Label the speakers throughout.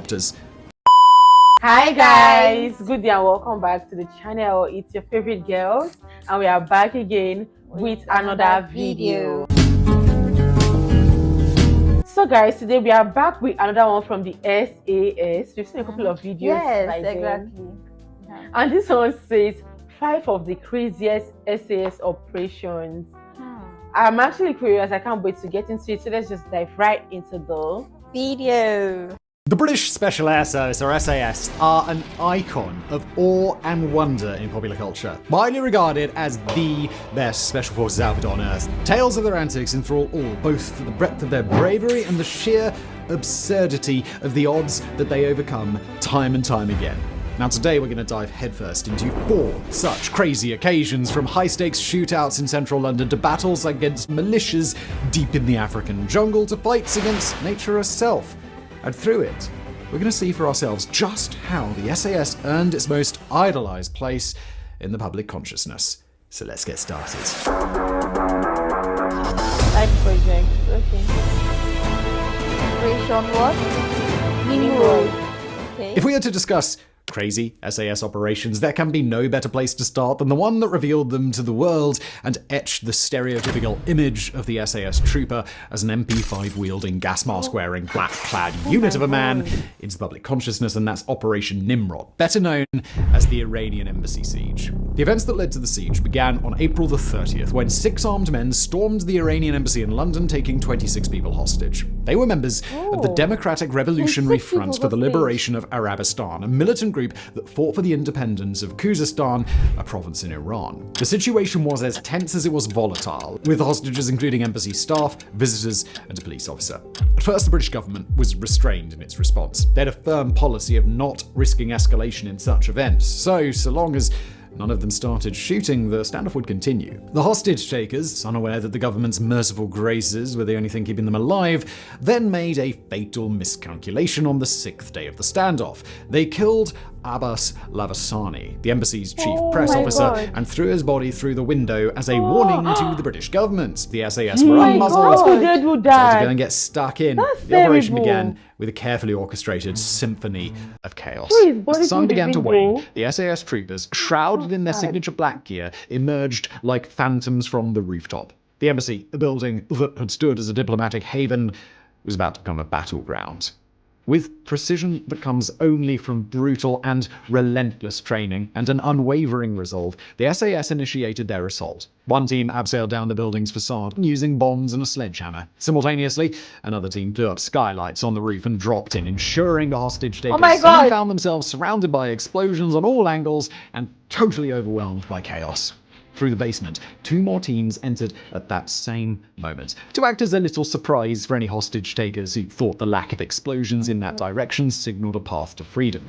Speaker 1: helicopters.
Speaker 2: Hi guys, good day and welcome back to the channel. It's your favorite girls and we are back again with another video. So guys, today we are back with another one from the SAS. We've seen a couple of videos.
Speaker 3: Yes, exactly.
Speaker 2: And this one says 5 of the craziest SAS operations. I'm actually curious. I can't wait to get into it. So let's just dive right into the video.
Speaker 1: The British Special Air Service, or SAS, are an icon of awe and wonder in popular culture. Widely regarded as the best special forces outfit on Earth, tales of their antics enthrall all, both for the breadth of their bravery and the sheer absurdity of the odds that they overcome time and time again. Now today we're going to dive headfirst into 4 such crazy occasions, from high-stakes shootouts in central London to battles against militias deep in the African jungle to fights against nature herself. And through it, we're going to see for ourselves just how the SAS earned its most idolized place in the public consciousness. So let's get started.
Speaker 2: Side project, okay.
Speaker 3: Operation what?
Speaker 2: Nimrod.
Speaker 3: Okay.
Speaker 1: If we are to discuss crazy SAS operations, there can be no better place to start than the one that revealed them to the world and etched the stereotypical image of the SAS trooper as an MP5-wielding, gas-mask-wearing, black-clad unit of a man into the public consciousness, and that's Operation Nimrod, better known as the Iranian Embassy Siege. The events that led to the siege began on April the 30th, when 6 armed men stormed the Iranian embassy in London, taking 26 people hostage. They were members of the Democratic Revolutionary Front for the Liberation of Arabistan, a militant group that fought for the independence of Cruzan, a province in Iran. The situation was as tense as it was volatile, with hostages including embassy staff, visitors, and a police officer. At first, the British government was restrained in its response. They had a firm policy of not risking escalation in such events, so long as none of them started shooting, the standoff would continue. The hostage takers, unaware that the government's merciful graces were the only thing keeping them alive, then made a fatal miscalculation on the 6th day of the standoff. They killed Abbas Lavasani, the embassy's chief press officer, and threw his body through the window as a warning to the British government. The SAS were unmuzzled, tried to go and get stuck in. The operation began with a carefully orchestrated symphony of chaos. As the sun began to wane, the SAS troopers, shrouded in their signature black gear, emerged like phantoms from the rooftop. The embassy, a building that had stood as a diplomatic haven, was about to become a battleground. With precision that comes only from brutal and relentless training and an unwavering resolve, the SAS initiated their assault. One team abseiled down the building's facade using bombs and a sledgehammer. Simultaneously, another team blew up skylights on the roof and dropped in, ensuring the hostage takers soon found themselves surrounded by explosions on all angles and totally overwhelmed by chaos. Through the basement, 2 more teams entered at that same moment, to act as a little surprise for any hostage takers who thought the lack of explosions in that direction signaled a path to freedom.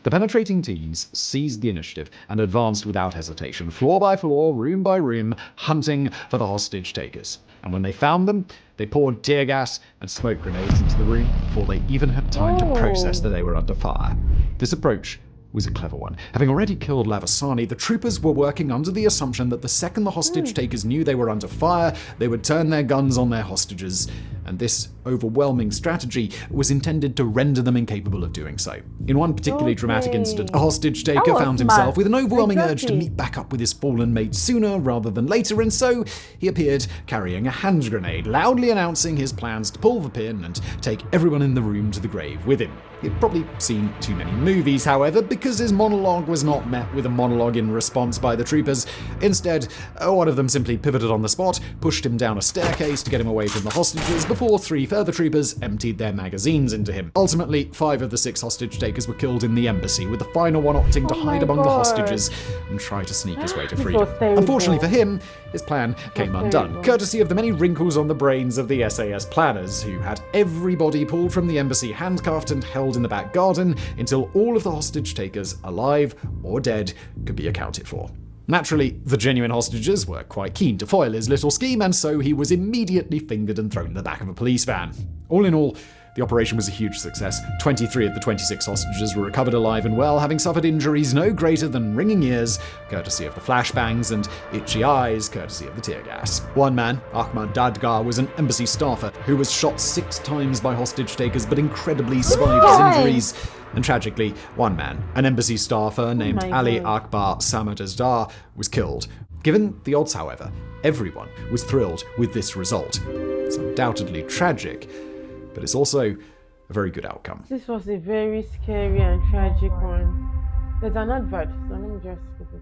Speaker 1: The penetrating teams seized the initiative and advanced without hesitation, floor by floor, room by room, hunting for the hostage takers. And when they found them, they poured tear gas and smoke grenades into the room before they even had time to process that they were under fire. This approach was a clever one. Having already killed Lavasani, the troopers were working under the assumption that the second the hostage takers knew they were under fire, they would turn their guns on their hostages, and this overwhelming strategy was intended to render them incapable of doing so. In one particularly dramatic incident, a hostage taker found himself with an overwhelming urge to meet back up with his fallen mate sooner rather than later, and so he appeared carrying a hand grenade, loudly announcing his plans to pull the pin and take everyone in the room to the grave with him. He'd probably seen too many movies, however, because his monologue was not met with a monologue in response by the troopers. Instead, one of them simply pivoted on the spot, pushed him down a staircase to get him away from the hostages, before 3 further troopers emptied their magazines into him. Ultimately, 5 of the 6 hostage takers were killed in the embassy, with the final one opting to hide among the hostages and try to sneak his way to freedom. Unfortunately for him, his plan came undone, courtesy of the many wrinkles on the brains of the SAS planners, who had everybody pulled from the embassy, handcuffed and held in the back garden until all of the hostage takers, alive or dead, could be accounted for. Naturally, the genuine hostages were quite keen to foil his little scheme, and so he was immediately fingered and thrown in the back of a police van. All in all, The operation was a huge success. 23 of the 26 hostages were recovered alive and well, having suffered injuries no greater than ringing ears, courtesy of the flashbangs, and itchy eyes, courtesy of the tear gas. One man, Ahmad Dadgar, was an embassy staffer who was shot 6 times by hostage takers but incredibly survived his injuries. And tragically, one man, an embassy staffer named Ali Akbar Samadezdar, was killed. Given the odds, however, everyone was thrilled with this result. It's undoubtedly tragic, but it's also a very good outcome.
Speaker 2: This was a very scary and tragic one. There's an advert, so let me just skip it.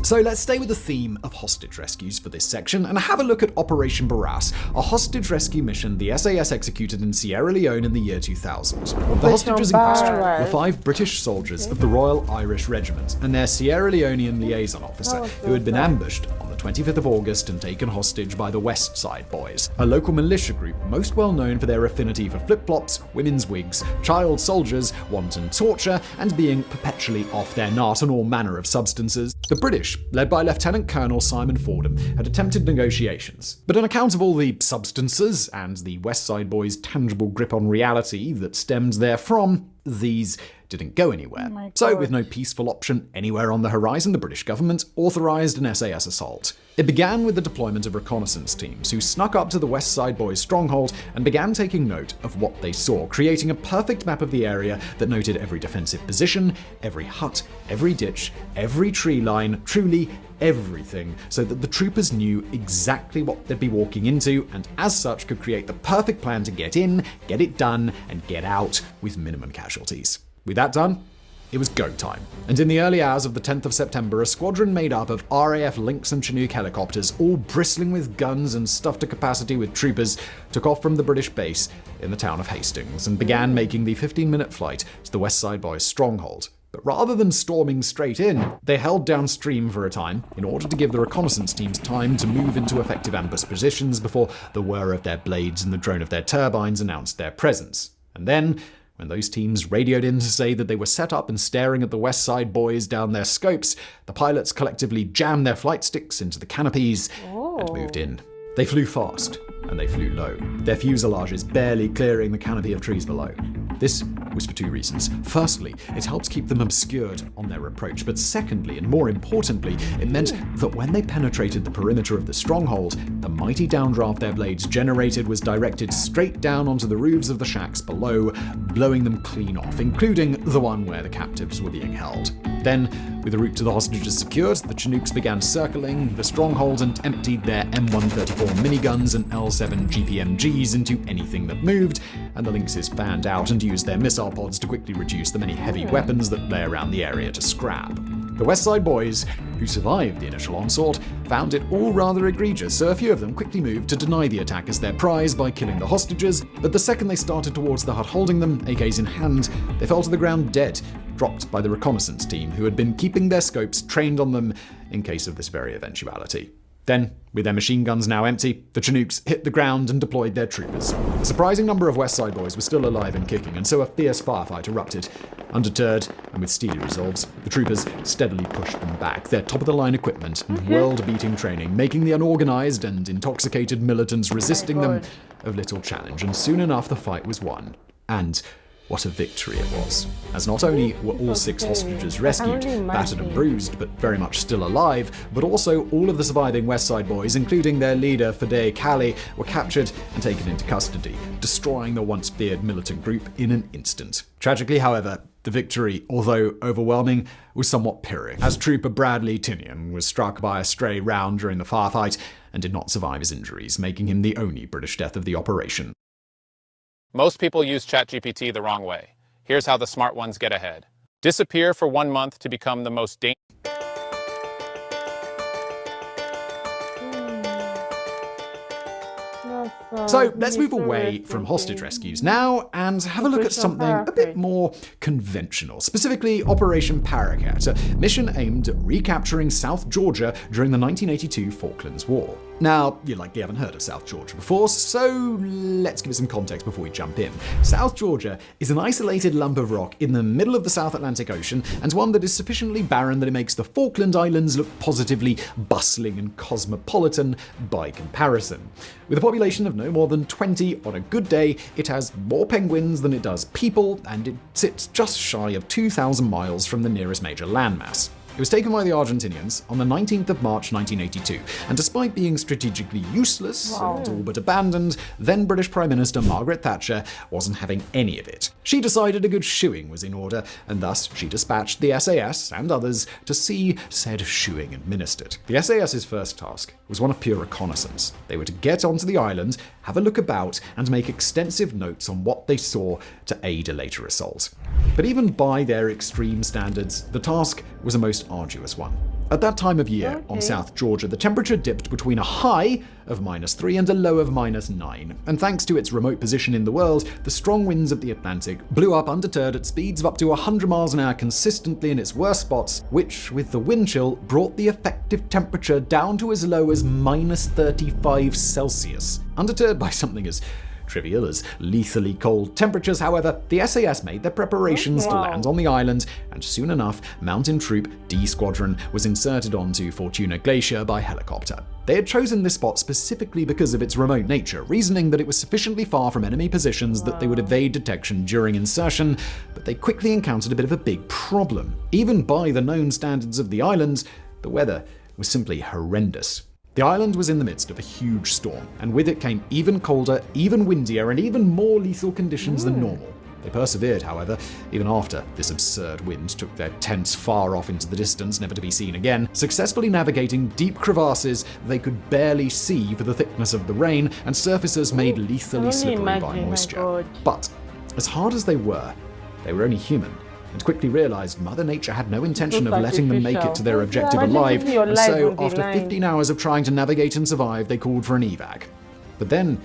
Speaker 1: So let's stay with the theme of hostage rescues for this section and have a look at Operation Barras, a hostage rescue mission the SAS executed in Sierra Leone in the year 2000. The hostages in question were 5 British soldiers of the Royal Irish Regiment and their Sierra Leonean liaison officer who had been ambushed on the 25th of August and taken hostage by the West Side Boys, a local militia group most well known for their affinity for flip-flops, women's wigs, child soldiers, wanton torture, and being perpetually off their nut on all manner of substances. The British, led by Lieutenant Colonel Simon Fordham, had attempted negotiations. But on account of all the substances and the West Side Boys' tangible grip on reality that stemmed therefrom, these didn't go anywhere. So, with no peaceful option anywhere on the horizon, the British government authorised an SAS assault. It began with the deployment of reconnaissance teams who snuck up to the West Side Boys' stronghold and began taking note of what they saw, creating a perfect map of the area that noted every defensive position, every hut, every ditch, every tree line, truly everything, so that the troopers knew exactly what they'd be walking into and as such could create the perfect plan to get in, get it done, and get out with minimum casualties. With that done, it was go time. And in the early hours of the 10th of September, a squadron made up of RAF Lynx and Chinook helicopters, all bristling with guns and stuffed to capacity with troopers, took off from the British base in the town of Hastings and began making the 15-minute flight to the West Side Boys' stronghold. But rather than storming straight in, they held downstream for a time in order to give the reconnaissance teams time to move into effective ambush positions before the whir of their blades and the drone of their turbines announced their presence. And then, when those teams radioed in to say that they were set up and staring at the West Side Boys down their scopes, the pilots collectively jammed their flight sticks into the canopies and moved in. They flew fast, and they flew low, their fuselages barely clearing the canopy of trees below. This was for 2 reasons. Firstly, it helped keep them obscured on their approach, but secondly, and more importantly, it meant that when they penetrated the perimeter of the stronghold, the mighty downdraft their blades generated was directed straight down onto the roofs of the shacks below, blowing them clean off, including the one where the captives were being held. Then, with the route to the hostages secured, the Chinooks began circling the stronghold and emptied their M134 miniguns and L7 GPMGs into anything that moved, and the Lynxes fanned out and used their missile pods to quickly reduce the many heavy weapons that lay around the area to scrap. The West Side Boys, who survived the initial onslaught, found it all rather egregious, so a few of them quickly moved to deny the attackers their prize by killing the hostages, but the second they started towards the hut holding them, AKs in hand, they fell to the ground dead, dropped by the reconnaissance team who had been keeping their scopes trained on them in case of this very eventuality. Then, with their machine guns now empty, the Chinooks hit the ground and deployed their troopers. A surprising number of West Side Boys were still alive and kicking, and so a fierce firefight erupted. Undeterred, and with steely resolves, the troopers steadily pushed them back, their top-of-the-line equipment and world-beating training, making the unorganized and intoxicated militants resisting them of little challenge, and soon enough the fight was won. And what a victory it was, as not only were all 6 hostages rescued, battered and bruised, but very much still alive, but also all of the surviving West Side Boys, including their leader Fidei Kali, were captured and taken into custody, destroying the once feared militant group in an instant. Tragically, however, the victory, although overwhelming, was somewhat pyrrhic, as Trooper Bradley Tinian was struck by a stray round during the firefight and did not survive his injuries, making him the only British death of the operation.
Speaker 4: Most people use ChatGPT the wrong way. Here's how the smart ones get ahead. Disappear for 1 month to become the most dangerous.
Speaker 1: So let's move away from hostage rescues now and have a look at something a bit more conventional, specifically Operation Paraquet, a mission aimed at recapturing South Georgia during the 1982 Falklands War. Now, you likely haven't heard of South Georgia before, so let's give it some context before we jump in. South Georgia is an isolated lump of rock in the middle of the South Atlantic Ocean, and one that is sufficiently barren that it makes the Falkland Islands look positively bustling and cosmopolitan by comparison. With a population of no more than 20 on a good day, it has more penguins than it does people, and it sits just shy of 2,000 miles from the nearest major landmass. It was taken by the Argentinians on the 19th of March 1982, and despite being strategically useless and all but abandoned, then British Prime Minister Margaret Thatcher wasn't having any of it. She decided a good shoeing was in order, and thus she dispatched the SAS and others to see said shoeing administered. The SAS's first task was one of pure reconnaissance. They were to get onto the island, have a look about, and make extensive notes on what they saw to aid a later assault. But even by their extreme standards, the task was a most arduous one. At that time of year on South Georgia, the temperature dipped between a high of -3 and a low of -9. And thanks to its remote position in the world, the strong winds of the Atlantic blew up undeterred at speeds of up to 100 miles an hour consistently in its worst spots, which, with the wind chill, brought the effective temperature down to as low as -35 Celsius. Undeterred by something as trivial as lethally cold temperatures, however, the SAS made their preparations to land on the island, and soon enough, Mountain Troop D Squadron was inserted onto Fortuna Glacier by helicopter. They had chosen this spot specifically because of its remote nature, reasoning that it was sufficiently far from enemy positions that they would evade detection during insertion, but they quickly encountered a bit of a big problem. Even by the known standards of the island, the weather was simply horrendous. The island was in the midst of a huge storm, and with it came even colder, even windier, and even more lethal conditions than normal. They persevered, however, even after this absurd wind took their tents far off into the distance, never to be seen again, successfully navigating deep crevasses they could barely see for the thickness of the rain, and surfaces made lethally slippery by moisture. But, as hard as they were only human, and quickly realized Mother Nature had no intention of letting them make it to their objective alive, and so after 15 hours of trying to navigate and survive, they called for an evac. But then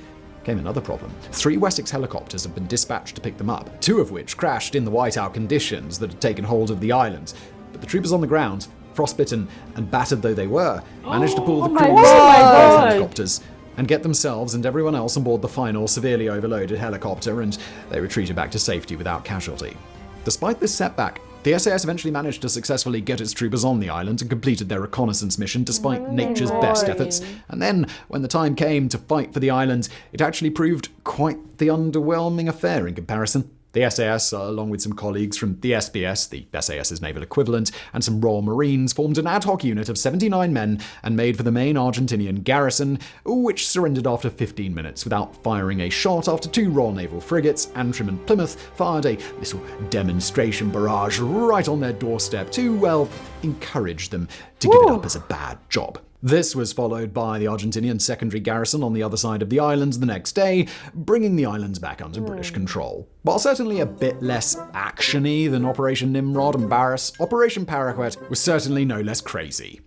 Speaker 1: came another problem. 3 Wessex helicopters had been dispatched to pick them up, 2 of which crashed in the whiteout conditions that had taken hold of the island. But the troopers on the ground, frostbitten and battered though they were, managed to pull the crews of both helicopters and get themselves and everyone else on board the final severely overloaded helicopter, and they retreated back to safety without casualty. Despite this setback, the SAS eventually managed to successfully get its troopers on the island and completed their reconnaissance mission despite nature's best efforts. And then, when the time came to fight for the island, it actually proved quite the underwhelming affair in comparison. The SAS, along with some colleagues from the SBS, the SAS's naval equivalent, and some Royal Marines, formed an ad hoc unit of 79 men and made for the main Argentinian garrison, which surrendered after 15 minutes without firing a shot after 2 Royal Naval frigates, Antrim and Plymouth, fired a little demonstration barrage right on their doorstep to, well, encourage them to give it up as a bad job. This was followed by the Argentinian secondary garrison on the other side of the island the next day, bringing the islands back under British control. While certainly a bit less action-y than Operation Nimrod and Barras, Operation Paraquet was certainly no less crazy.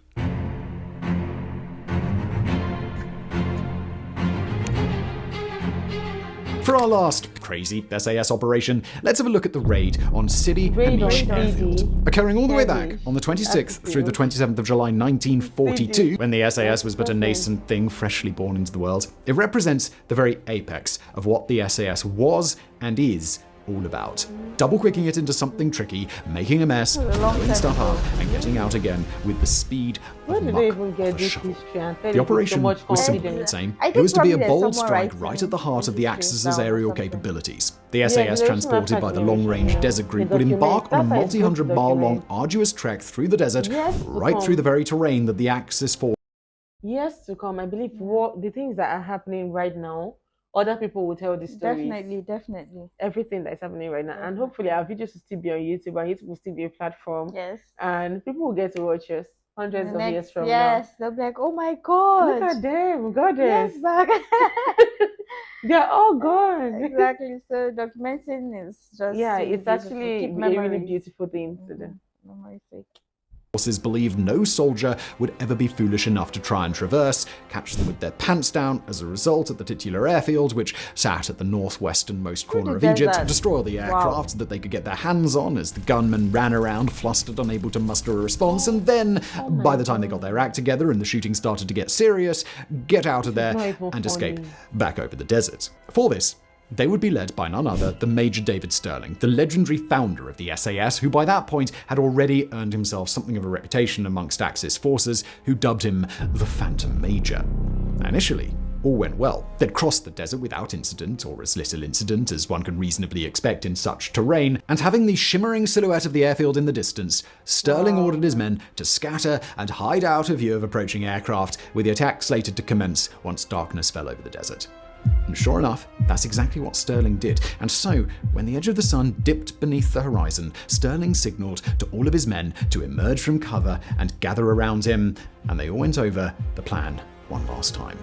Speaker 1: For our last crazy SAS operation, let's have a look at the raid on Sidi, Haneish airfield. Occurring all the way back on the 26th through the 27th of July 1942, when the SAS was but a nascent thing freshly born into the world, it represents the very apex of what the SAS was and is all about. Double-quicking it into something tricky, making a mess, blowing stuff up, and getting out again with the speed of muck of a shovel. The operation was simple and same. It was to be a bold strike right at the heart of the Axis's aerial capabilities. The SAS, transported by the long-range desert group, would embark on a multi-hundred-mile-long arduous trek through the desert, right through the very terrain that the Axis forces.
Speaker 2: Years to come, I believe the things that are happening right now, other people will tell the stories.
Speaker 3: Definitely.
Speaker 2: Everything that is happening right now. And hopefully our videos will still be on YouTube, and YouTube will still be a platform.
Speaker 3: Yes.
Speaker 2: And people will get to watch us hundreds of years from now.
Speaker 3: Yes, they'll be like, oh my God.
Speaker 2: Look at them, goddess.
Speaker 3: Yes, back.
Speaker 2: They're all gone.
Speaker 3: Exactly. So documenting is just
Speaker 2: it's
Speaker 3: beautiful.
Speaker 2: actually
Speaker 3: Keep
Speaker 2: a really
Speaker 3: memories.
Speaker 2: beautiful thing to do.
Speaker 3: Memory sake.
Speaker 1: Forces believed no soldier would ever be foolish enough to try and traverse, catch them with their pants down as a result at the titular airfield, which sat at the northwesternmost corner of Egypt, destroy the aircraft that they could get their hands on as the gunmen ran around, flustered, unable to muster a response, and then, by the time they got their act together and the shooting started to get serious, get out of there and escape back over the desert. For this, they would be led by none other than Major David Sterling, the legendary founder of the SAS, who by that point had already earned himself something of a reputation amongst Axis forces, who dubbed him the Phantom Major. Initially, all went well. They'd crossed the desert without incident, or as little incident as one can reasonably expect in such terrain, and having the shimmering silhouette of the airfield in the distance, Sterling ordered his men to scatter and hide out of view of approaching aircraft, with the attack slated to commence once darkness fell over the desert. And sure enough, that's exactly what Sterling did. And so, when the edge of the sun dipped beneath the horizon, Sterling signaled to all of his men to emerge from cover and gather around him, and they all went over the plan one last time.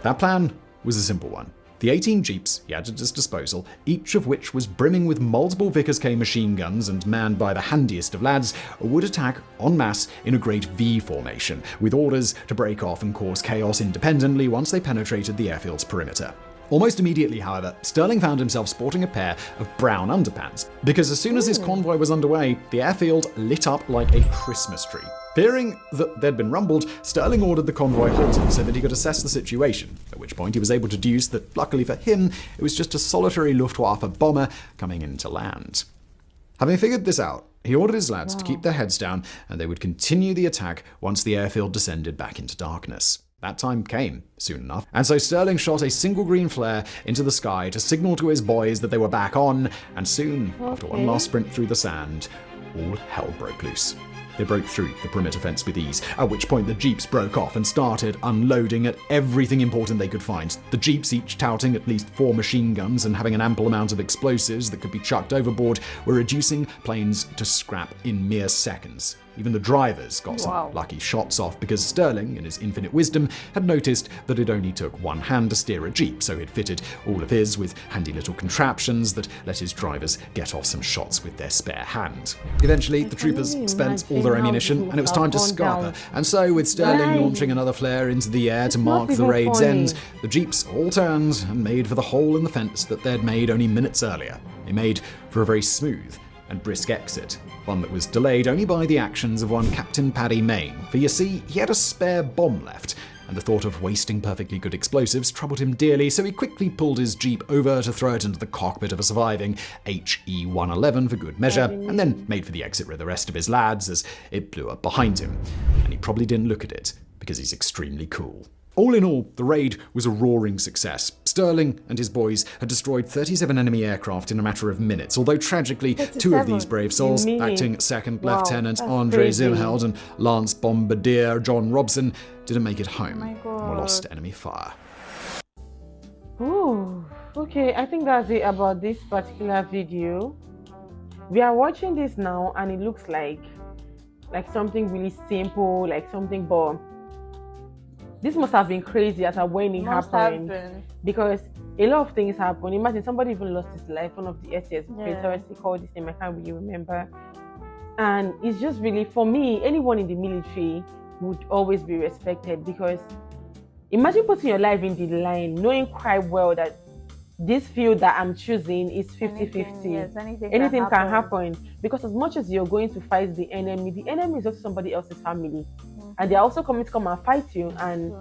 Speaker 1: That plan was a simple one. The 18 jeeps he had at his disposal, each of which was brimming with multiple Vickers K machine guns and manned by the handiest of lads, would attack en masse in a great V formation, with orders to break off and cause chaos independently once they penetrated the airfield's perimeter. Almost immediately, however, Sterling found himself sporting a pair of brown underpants, because as soon as his convoy was underway, the airfield lit up like a Christmas tree. Fearing that they'd been rumbled, Sterling ordered the convoy halted so that he could assess the situation, at which point he was able to deduce that, luckily for him, it was just a solitary Luftwaffe bomber coming in to land. Having figured this out, he ordered his lads to keep their heads down, and they would continue the attack once the airfield descended back into darkness. That time came soon enough, and so Sterling shot a single green flare into the sky to signal to his boys that they were back on, and soon, after one last sprint through the sand, all hell broke loose. They broke through the perimeter fence with ease, at which point the jeeps broke off and started unloading at everything important they could find. The jeeps, each touting at least 4 machine guns and having an ample amount of explosives that could be chucked overboard, were reducing planes to scrap in mere seconds. Even the drivers got some lucky shots off because Sterling, in his infinite wisdom, had noticed that it only took one hand to steer a jeep, so he'd fitted all of his with handy little contraptions that let his drivers get off some shots with their spare hand. Eventually, the troopers spent all their ammunition, and it was time to scarper. And so, with Sterling launching another flare into the air to mark the raid's end, the jeeps all turned and made for the hole in the fence that they'd made only minutes earlier. They made for a very smooth and brisk exit, one that was delayed only by the actions of one Captain Paddy Main, for you see, he had a spare bomb left, and the thought of wasting perfectly good explosives troubled him dearly, so he quickly pulled his jeep over to throw it into the cockpit of a surviving HE-111 for good measure, and then made for the exit with the rest of his lads as it blew up behind him. And he probably didn't look at it, because he's extremely cool. All in all, the raid was a roaring success. Sterling and his boys had destroyed 37 enemy aircraft in a matter of minutes, although tragically, 2 of these brave souls, acting Second Lieutenant Andre Zimheld and Lance Bombardier John Robson, didn't make it home and were lost to enemy fire.
Speaker 2: Ooh, okay, I think that's it about this particular video. We are watching this now and it looks like something really simple, like something, but this must have been crazy at when it happened, because a lot of things happen. Imagine somebody even lost his life. One of the SAS operators, he called his name, I can't really remember. And it's just really, for me, anyone in the military would always be respected, because imagine putting your life in the line, knowing quite well that this field that I'm choosing is 50-50.
Speaker 3: Yes,
Speaker 2: anything can happen. Because as much as you're going to fight the enemy is also somebody else's family. And they're also coming to come and fight you, and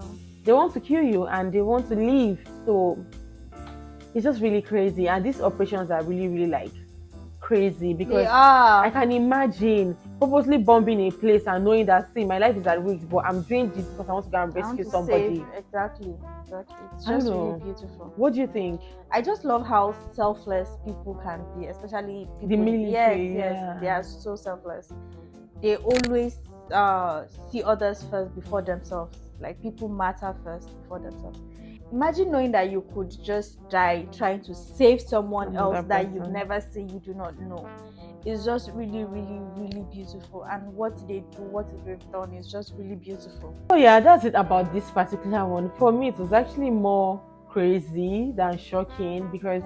Speaker 2: they want to kill you and they want to leave. So it's just really crazy. And these operations are really, really like crazy, because I can imagine purposely bombing a place and knowing that, see, my life is at risk, but I'm doing this because I want to go and rescue somebody.
Speaker 3: Save. Exactly. It's just really beautiful.
Speaker 2: What do you think?
Speaker 3: I just love how selfless people can be, especially people,
Speaker 2: the military.
Speaker 3: Yes, they are so selfless. They always see others first before themselves. Like, people matter first before themselves. Imagine knowing that you could just die trying to save someone else that you've never seen, you do not know. It's just really, really, really beautiful. And what they do, what they've done is just really beautiful.
Speaker 2: Oh yeah, that's it about this particular one. For me, it was actually more crazy than shocking, because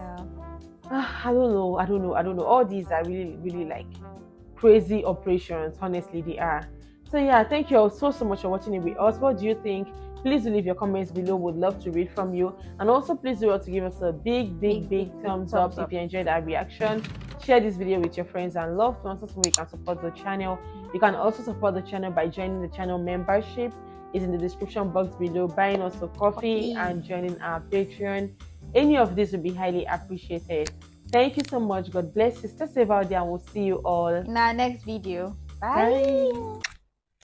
Speaker 2: I don't know. All these are really, really like crazy operations. Honestly, they are. So yeah, thank you all so much for watching it with us. What do you think? Please do leave your comments below. Would love to read from you. And also please do to give us a big thumbs up if you enjoyed our reaction. Share this video with your friends and loved ones so you can support the channel. You can also support the channel by joining the channel membership. It's in the description box below. Buying us a coffee and joining our Patreon. Any of this would be highly appreciated. Thank you so much. God bless you. Stay safe out there and we'll see you all
Speaker 3: in our next video.
Speaker 2: Bye.